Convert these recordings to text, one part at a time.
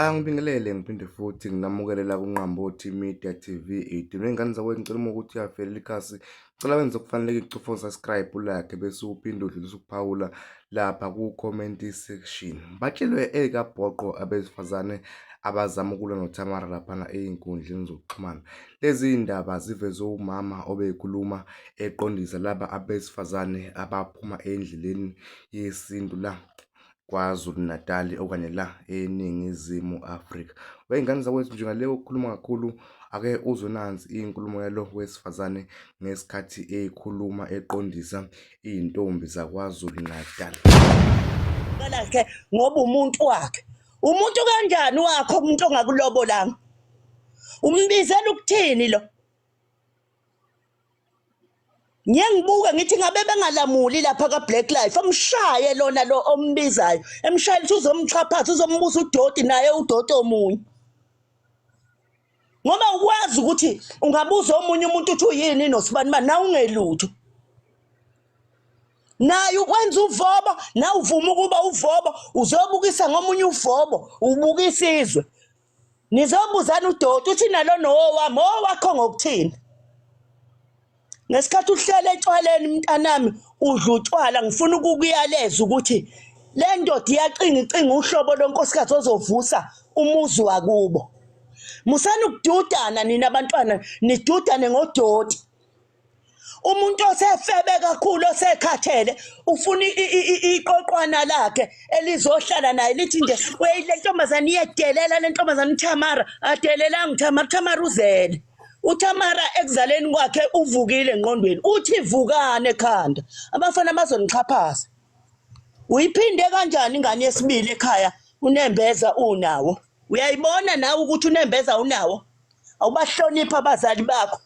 Angibingelele ngiphinde futhi nginamukelela kuNqambothi Media TV 18. Wengane zakwethu ngicela uma ukuthi uyavelela ikhasi. Ngicela wenze kufaneleke icufa subscribe ulike bese uphinde udlulise ukuphawula lapha ku-comment section. Batshelwe ekabhoqo abesifazane abazama ukulwa noThamara laphana ey'nkundleni zokuxhumana. Lezi ndaba zivezwe umama obekhuluma eqondisa laba abesifazane abaphuma endleleni yesintu la KwaZulu Natal okanye la eNingizimu Afrika. Wey'ngane zakwethu njengale ukukhuluma kakhulu ake uzwe nansi inkulumo yalo wesifazane ngesikhathi ekhuluma eqondisa iy'ntombi zaKwaZulu Natal. Kalakhe ngoba umuntu wakhe. Umuntu kanjani wakho umuntu ongakulobolanga? Umbizela ukuthini lo? Ngiyangibuka ngithi ngabe bengalamuli lapha ka-Black Life amshaye lona lo ombizayo emshayela ukuthi uzomxhaphaza uzombuza udoti naye udoti omunye ngoba ukwazi ukuthi ungabuza omunye umuntu uthi uyini nosibani bani na ungelutho naye ukwenza uvobo na uvuma ukuba uvobo uzobukisa ngomunye uvobo ubukisa izwe nizobuzana udoti uthi nalo nowami owakho ngokuthini ngesikhathi uhlele etshwaleni mntanami udla utshwala ngifuna ukukuyaleza ukuthi le ndoda iyaqinga uhlobo lonkosikazi ozovusa umuzi wakubo musana ukududana nina abantwana nidudane ngodoti umuntu osefebe kakhulu osekhathele ufuna iqoqwana lakhe elizohlala naye lithi nje le ntombazane iyedelela le ntombazane uThamara adelelanga uThamara uzele uThamara ekuzaleni kwakhe uvukile engqondweni uthi vukane ekhanda abafana bazonixhaphaza uyiphinde kanjani ingane yesibili ekhaya uNembeza unawo uyayibona nawe ukuthi uNembeza unawo awubahlonipha abazali bakho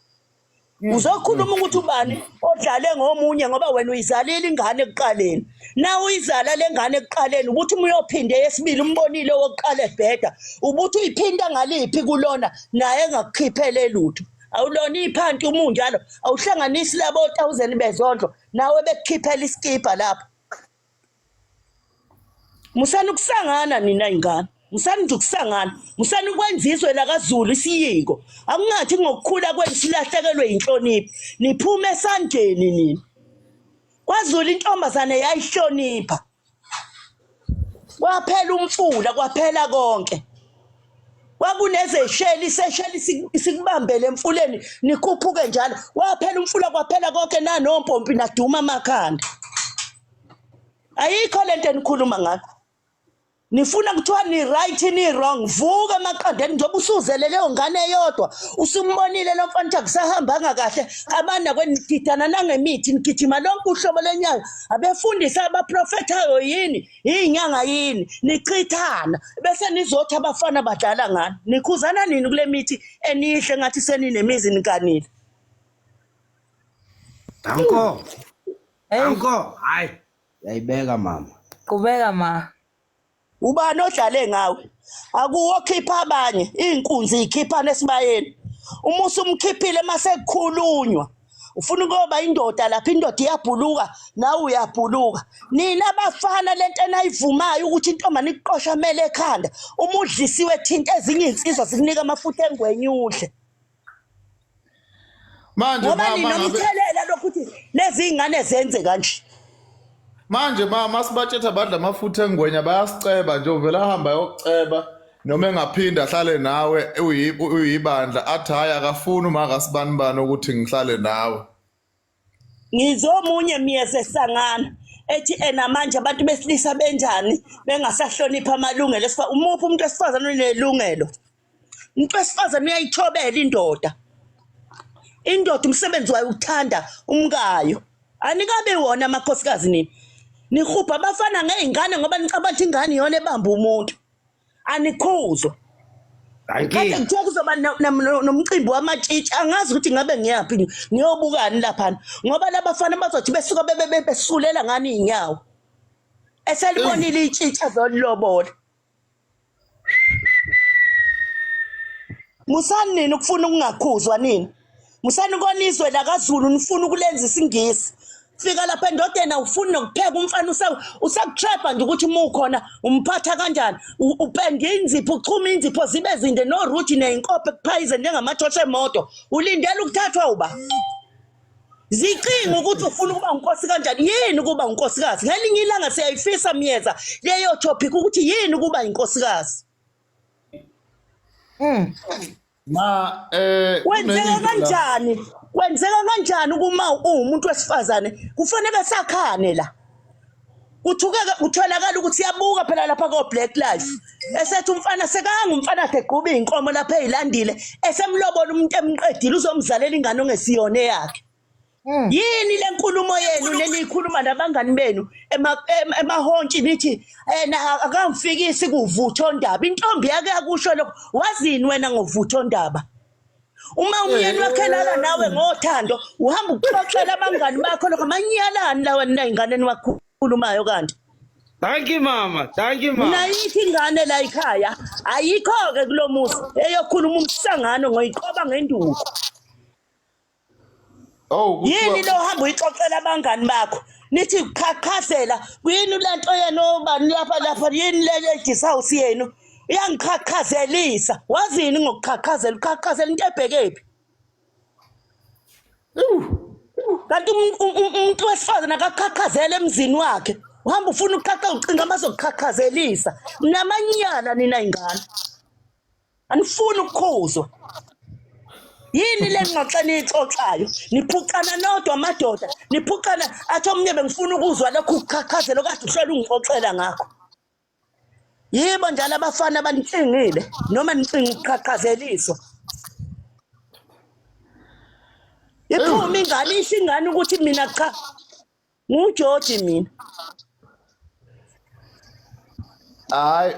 uzokhuluma ukuthi ubani odlale ngomunye ngoba wena uyizalile ingane ekuqaleni na uyizala lengane ekuqaleni ukuthi uyophinde yesibili umbonile wokuqala ebheda ubuthi uyiphinda ngaliphi kulona naye engakukhiphele lutho awulona iphanti umunjalo awuhlanganisi labo 1000 bezondlo nawe bekukhiphela iskipa lapho musana ukusangana nina ingane musana nje ukusangana musana ukwenziswe la kaZulu isiyiko akungathi ngokukhula kwenu silahlekelwe inhlonipho niphume esandleni nina kwaZulu intombazane yayihlonipha kwaphela umfula kwaphela konke kwakunezesheli sesheli sikubambele emfuleni nikhuphuke njalo kwaphela umfula kwaphela konke nanompompi naduma amakhanda ayikho lento enikhuluma ngayo nifuna kuthiwa ni right ni wrong vuka emaqandeni njengoba usuzele leyo ngane eyodwa usumbonile lo mfana akusahambanga kahle abana kwenigidana nangemithi nigijima lonke uhlobo lenyawo abefundisa abaprofethayo yini inyanga yini nichithana bese nizothi abafana badlala ngani nikhuzana nini kule mithi enihle ngathi seninemizi nikanile Anko hayi yayibeka mama Qhubeka ma. ubani odlale ngawe akuwo khipha abanye inkunzi ikhiphana esibayeni umusa umkhiphile mase kukhulunywa ufuna ukuba indoda lapha indoda iyabhuluka nawe uyabhuluka nina abafana lento enayivumayo ukuthi intomba niqosha mele ekhanda uma udlisiwe thinta ezinye insizwa zikunika amafutha engwenyuhle manje ngoba ninomthelela lokuthi lezi ingane zenze kanje manje mama sibathetha badla amafutha engwenya bayasiceba nje uvela ahamba yokuceba noma engaphinda ahlale nawe uyibandla athi hayi akafuni uma akasibanibani ukuthi ngihlale nawe ngizomunye miyeze sangana ethi manje abantu besilisa benjani bengasahlonipha amalungelo umuphi umuntu wesifazane onelungelo umuntu wesifazane uyayithobela indoda umsebenzi wayo uthanda umkayo anikabe wona amakhosikazi nini nihupha abafana ngezingane ngoba nicabanga ingane iyona ebamba umuntu anikhuzwa kanti kuthiwa kuzoba nomcimbi wamatshitshi angazi ukuthi ngabe ngiyaphi ngiyobukani lapha ngoba labafana bazothi besuka besulela ngani inyawo eselibonile itshitshi azolilobola musani nini ukufuna ukungakhuzwa nini musani konizwe la kaZulu nifuna ukulenza isingisi fika lapha endodeni awufuni nokupheka umfana usakutrapha nje ukuthi uma ukhona umphatha kanjani upende inzipho uchuma inzipho zibe zinde noruthi neyinkope kuphayize njengamathosha emoto ulindele ukuthathwa uba zicinga ukuthi ufuna ukuba unkosi kanjani yini ukuba unkosikazi ngelinye ilanga siyayifisa Miyeza leyo topic ukuthi yini ukuba inkosikazi Kwenzeka kanjani kuma umuntu wesifazane kufanele sakhane la utholakala ukuthi siyabuka phela lapha ko Black Life esethi umfana sekanga umfana egquba inkomo lapha ezilandile esemlobola umuntu emqedile uzomzalela ingane ongesiyone yakhe yini lenkulumo yenu lelikhuluma nabangani benu emahontshi nithi akamfikisi kuvutho ndaba intombi yake yakusho lokho wazini wena ngovutho ndaba uma umyeni wakhe lala nawe ngothando uhamba ukuxoxela abangani bakho lokho manyalani lawa ningane wakhulumayo kanti Thank you mama nayithi ingane la ekhaya ayikho ke kulomuzi eyokhuluma umsangano ngoyiqoba ngenduku yini lo hamba uyixoxela abangani bakho nithi ukhakhazela kuyini lento yena obani lapha yini le guest house yenu iyangikhakhazela wazini ngokukhakhazela into ebhekephi kanti umuntu wesifazane akakhakhazela emzini wakhe uhamba ufuna ucinga amazokukhakhazela namanyala nina ingane anifuni ukukhuzwa yini le ngxoxeni ixoxayo niphucana nodwa amadoda niphucana athi omnye bengifuna ukuzwa lokhu ukukhakhazela kade uhlola ungixoxela ngakho yibo njalo abafana abanicingile noma nicinga ukukhakhazela iphuma ingane isingane ukuthi mina cha nguJoji mina hayi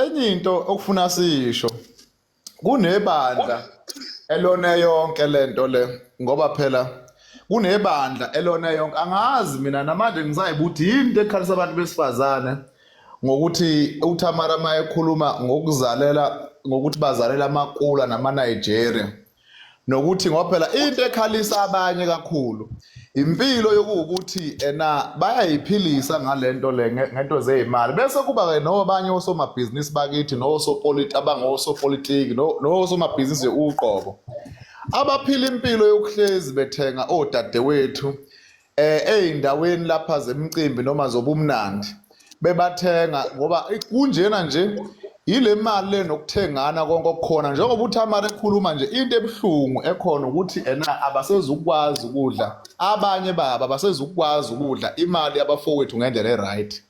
enye into okufuna sisho kunebandla elona yonke lento le ngoba phela kunebandla elona yonke angazi mina namanje ngisayibuthi yini into ekhalisa abantu besifazane ngokuthi uTamara mayekhuluma ngokuthi bazalela amakula namaNigeria nokuthi ngoba phela into ekhalisa abanye kakhulu impilo yokuthi bayayiphilisa ngalento le ngento zezimali bese kuba ke nobanye osomabhizinisi bakithi abangosopolitiki nosomabhizinisi uqobo abaphila impilo yokuhlezi bethenga odadewethu eindaweni lapha zemicimbi noma zobumnandi bebathenga ngoba kunjena nje ile mali le nokuthengana konke okukhona njengoba uTamara ekhuluma nje into ebuhlungu ekhona ukuthi abasezukwazi ukudla abanye baba abasezukwazi ukudla imali yabafowethu ngendlela eright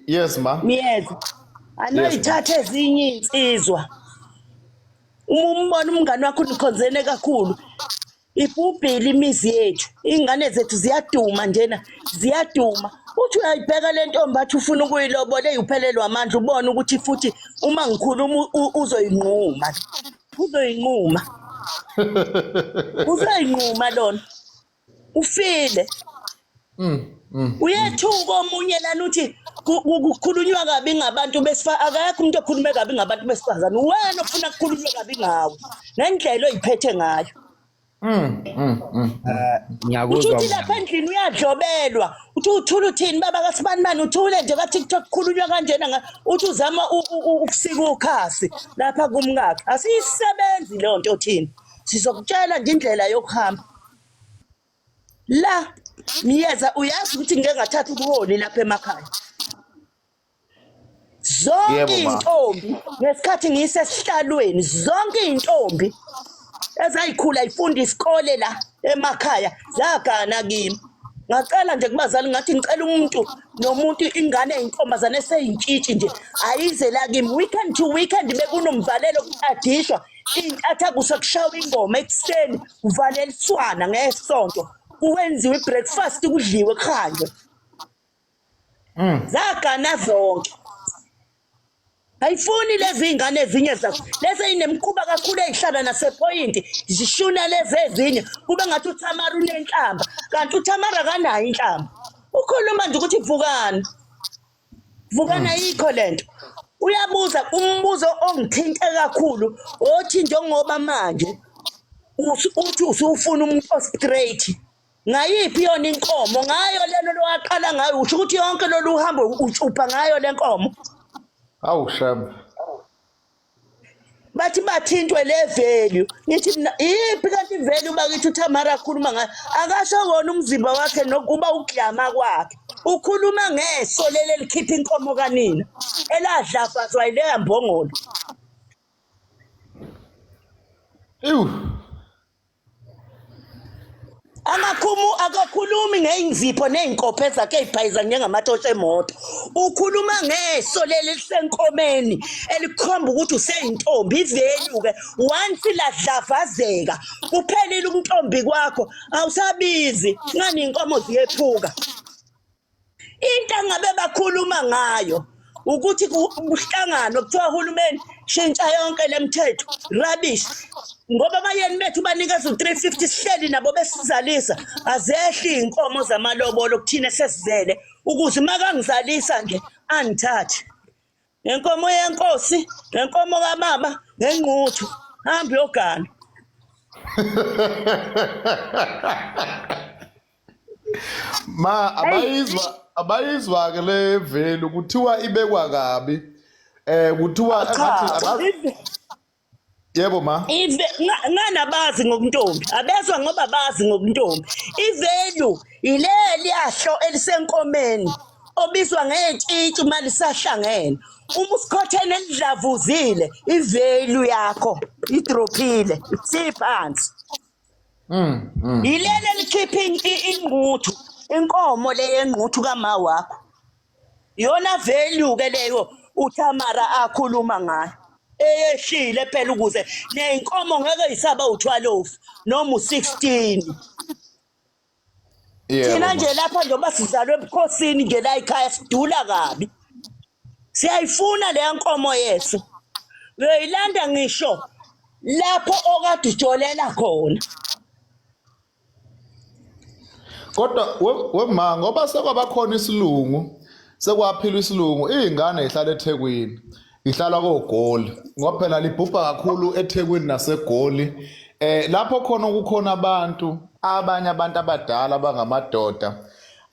yes ma Miyeza anoyithatha ezinye insizwa umbona umngane wakho nikhonzene kakhulu ibhubhile imizi yethu ingane zethu ziyaduma njena ziyaduma uthi uyayibheka le ntombi athi ufuna ukuyilobola eyuphelelwa amandla ubone ukuthi futhi uma ngikhuluma uzoyinquma lona ufile uyethuka omunye lana uthi kukhulunywa kabi ngabantu akekho umuntu okhulume kabi ngabantu besifazane wena ofuna ukukhulunywa kabi ngawe ngendlela oyiphethe ngayo ngiyakuzwa uthi lapha endlini uyadlobelwa uthi uthula uthini baba kaSibani uthule nje ka-TikTok kukhulunywa kanjena uthi uzama ukusika ukhasi lapha kumkakhe asiyisebenzi leyo nto thina sizokutshela nje indlela yokuhamba la Miyeza uyazi ukuthi ngeke ngathatha ubuholi lapha emakhaya zonke intombi ngesikhathi ngiyisesihlalweni zonke intombi ezayikhula ifunda isikole la emakhaya zagana kimi ngacela nje kubazali ngathi ngicela nomuntu ingane eyintombazane eseyintshitshi nje ayize la kimi weekend to weekend bekunomvalelo kuadishwa intatha kusekushawa ingoma ekuseni uvaleliswana ngesonto kuwenziwe ibreakfast kudliwe kuhanjwe zagana zonke ayifuni lezi ingane ezinye zakho lese inemkhuba kakhulu ezihlala nasepoint zishuna lezi ezinye kube ngathi uTamara unenhlamba kanti uTamara kanayo inhlamba ukhuluma nje ukuthi vukana yikho lento uyabuza umbuzo ongithinta kakhulu othi njengoba manje uthi usufuna umuntu o-straight ngayiphi yona inkomo ngayo lelo lowaqala ngayo usho ukuthi yonke lolu uhambo utshupha ngayo le nkomo Awu shame. bathi bathintwe le value ngithi mina yiphi kanti value bakithi uThamara akhuluma ngayo akasho wona umzimba wakhe nokuba uglama kwakhe ukhuluma ngeso leli likhipha inkomo kanina eladlafazwa ile yambongolo Ew. akakhulumi ngey'nzipho ney'nkophe zakhe ey'bhayiza njengamatosha emoto ukhuluma ngeso leli lisenkomeni elikhomba ukuthi useyintombi ivelu-ke once ladlavazeka kuphelile ubuntombi kwakho awusabizi ngani iy'nkomo ziyephuka into angabe bakhuluma ngayo ukuthi kuhlangano kuthiwa uhulumeni shintsha yonke le mithetho rubbish ngoba abayeni bethu banikeza u350 sihleli nabo besizalisa azehli iy'nkomo zamalobolo kuthina sesizele ukuze makangizalisa nje angithathe ngenkomo yenkosi ngenkomo kababa ngengquthu hambe uyogana Ma abayizwa ke le value kuthiwa ibekwa kabi. Kuthiwa cha yebo ma. nganabazi ngokuntombi abezwa ngoba bazi ngokuntombi ivelu ileli ahlo elisenkomeni obizwa ngentshitshi uma lisahlangene uma usikhothene elidlavuzile ivelu yakho idrophile siphansi ilele likhipha ingquthu inkomo le yengquthu kama wakho yona value ke leyo uThamara akhuluma ngayo eyehlile phela ukuze neyinkomo ngeke isaba u12 noma u16 thina nje lapha njengoba sizalwe ebukhosini nje la ekhaya sidula kabi siyayifuna le nkomo yethu uyoyilanda ngisho lapho okade ujolela khona Kodwa wema ngoba sekwabakhona isilungu sekwaphila isilungu izingane ihlala eThekwini ihlala koGoli ngoba phela libhubha kakhulu eThekwini naseGoli lapho khona kukhona abanye abantu abadala abangamadoda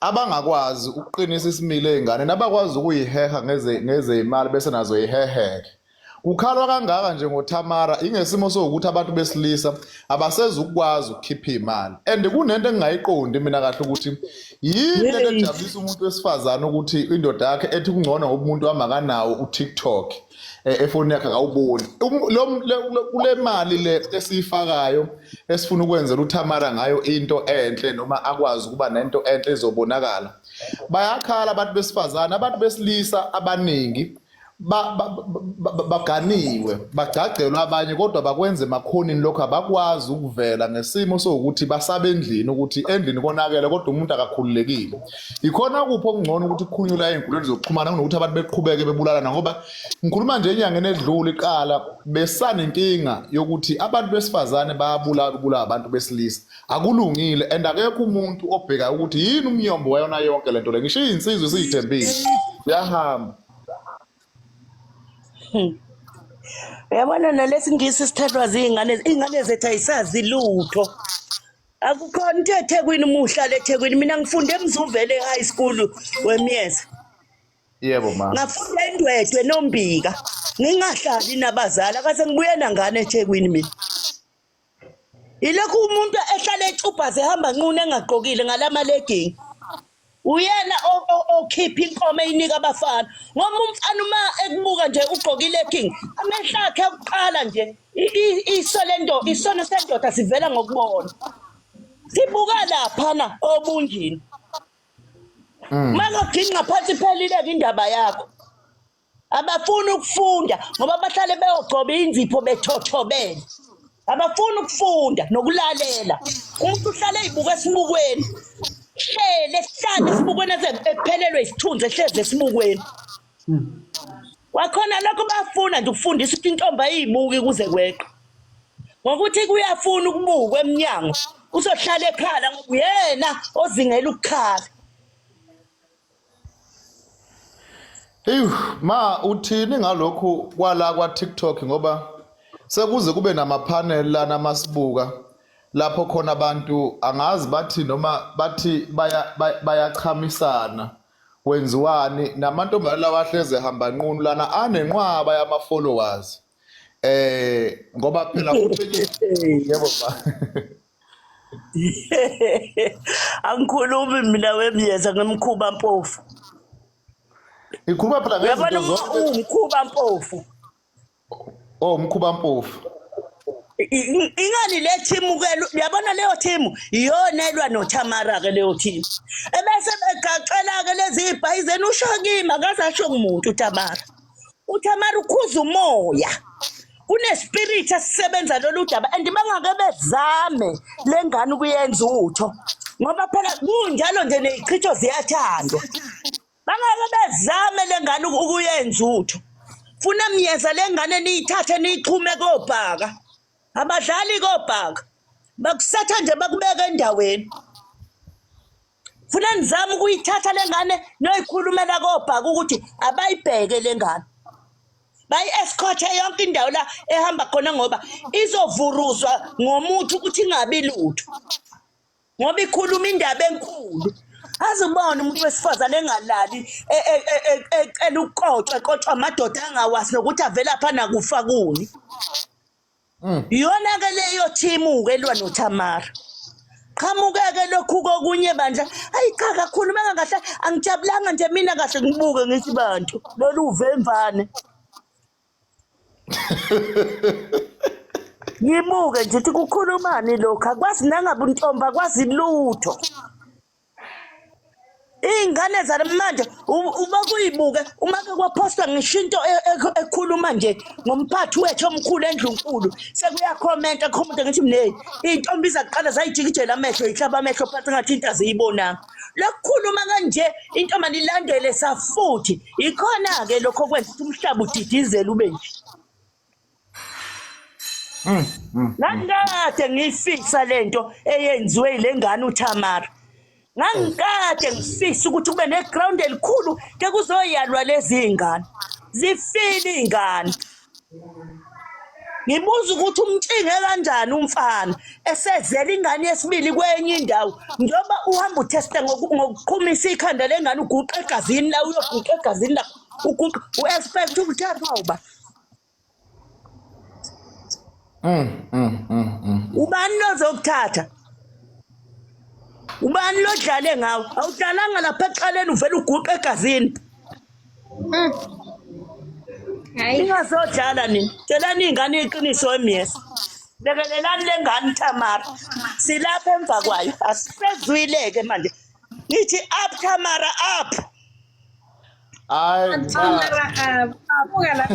abangakwazi ukuqinisa isimilo ezingane nabakwazi ukuyiheha ngezemali bese nazo yiheheke ukhalwa kangaka nje ngoThamara ingesimo sokuthi abantu besilisa abasezukwazi ukukhipha imali and kunento engingayiqondi mina kahle ukuthi yini le ejabulisa umuntu wesifazana ukuthi indoda yakhe ethi kungcono ngoba umuntu amakanawo uTikTok efoni yakhe akawuboni kule mali le esiyifakayo esifuna ukwenzela uThamara ngayo into enhle noma akwazi ukuba nento enhle ezobonakala bayakhala abantu besifazana abantu besilisa abaningi baganiwe bagcagcelwa abanye kodwa bakwenze emakhonini lokho abakwazi ukuvela ngesimo sokuthi basaba endlini ukuthi endlini konakele kodwa umuntu akakhululekile ikhona kupho okungcono ukuthi ukukhunyula ey'nkundleni zokuxhumana kunokuthi abantu beqhubeke bebulalana ngoba ngikhuluma nje enyangeni edlule iqala besanenkinga yokuthi abantu besifazane bayabulala abantu besilisa akulungile and akekho umuntu obhekayo ukuthi yini umnyombo wayona yonke lento le ngisho iy'nsizwe esiyithembile ziyahamba. Uyabona nalesingisi sithathwa iy'ngane zethu ayisazi lutho akukhona into eThekwini umuhlala eThekwini mina ngifunde eMzumvele high school weMyeza Yebo ma. ngafunda eNdwedwe noMbika ngingahlali nabazali akase ngibuye nangane eThekwini mina ilokhu umuntu ehlala ecubhaze ehamba nqune engagqokile ngalamalegging uyena okhipha inkomo eyinika abafana ngoba umfana uma ekubuka nje ugqokile king amehlo akhe akuqala nje isono sendoda sivela ngokubona sibuka laphana obunjini makoginqa phansi phelile-ke indaba yakho abafuni ukufunda ngoba bahlale beyogcoba inzipho bethothobele abafuni ukufunda nokulalela umuntu uhlale eyibuka esibukweni hlele sihlale esibukweni ephelelwe isithunzi ehlezi esibukweni wakhona lokho bafuna nje ukufundisa ukuthi intombi ayibuki kuze kweqe ngokuthi kuyafuna ukubukwa eminyango uzohlala ekhala ngoba uyena ozingela ukukhala Ma uthini ngalokhu kwala kwa TikTok ngoba sekuze kube nama panel lana masibuka lapho khona abantu angazi bathi noma bathi bayachamisana wenziwani namantombazane lawa ahleze ehamba nqunu lana anenqwaba yama-followers ngoba phela futhi yebo ba Angikhulumi mina wemyeza ngemkhuba mpofu. ikhuluma phela ngezinto Uyabona zonke umkhuba mpofu. umkhuba mpofu Ingani le team ke yabona leyo team iyona elwa noThamara ke leyo team. Ebese begacela ke lezi ibhayizeni ushokima akazasho umuntu uThamara. uThamara ukhuza umoya. Kunespirit esisebenza lolu daba and bangake bezame lengane ukuyenza utho. Ngoba phela kunjalo nje nezichitho ziyathandwa. Bangake bezame lengane ukuyenza utho. Funa myeza lengane niyithathe niyixhume kobhaka. Abadlali kobhaka bakusatha nje bakubeka endaweni. Funa nizame ukuyithatha lengane noyikhulumela kobhaka ukuthi abayibheke lengane. Bayi-escort yonke indawo la ehamba khona ngoba izovuruzwa ngomuthi ukuthi ingabi lutho. Ngoba ikhuluma indaba enkulu. Azibona umuntu wesifazane engalali ecela uqoqwe qotshwa amadoda angawasi nokuthi avela phana kufa kuni. Iyona ke leyo team ke elwa noThamara. Qhamuke-ke lokhu kokunye bandla. Hayi cha kakhulu mangahle angijabulanga nje mina kahle ngibuke ngithi bantu lolu uvemvane. Ngibuke nje ukuthi kukhulumani lokho akwazi nangabe untomba akwazi lutho. Ingane zalamanje uma kuyibuke uma ke kwapostwa ngisho into ekhuluma nje ngomphathi wethu omkhulu endlunkulu sekuyakhomenta ngithi mne intombi izaqala zayijikijela amehlo ihlaba amehlo phansi ngathi into aziyibonanga. Lokukhuluma kanje intombi nilandele safuthi ikhona ke lokho kwenza ukuthi umhlaba udidizele ube nje. Ngangikade ngiyifisa lento eyenziwe ilengane uThamara. Ngangikade ngifisa ukuthi kube neground elikhulu ke kuzoyalwa lezi ingane. Zifile ingane. Ngibuza ukuthi umcinge kanjani umfana esezela ingane yesibili kwenye indawo njoba uhamba uthesta ngokuqhumisa ikhanda lengane uguqa egazini la uyoguqa egazini la uguqa uexpect ukuthi aroba. Ubani lozokuthatha? Ubani lodlale ngawo? Awudlalanga lapha eqaleni uvela uguqa egazini. Hayi Ingazodlala nini? Tshelani ingane iqiniso emyesa. Lekelelani lengane Thamara. Silapha emva kwayo. Asisezwileke manje. Ngithi up Thamara up. hayi cha Thamara abuka la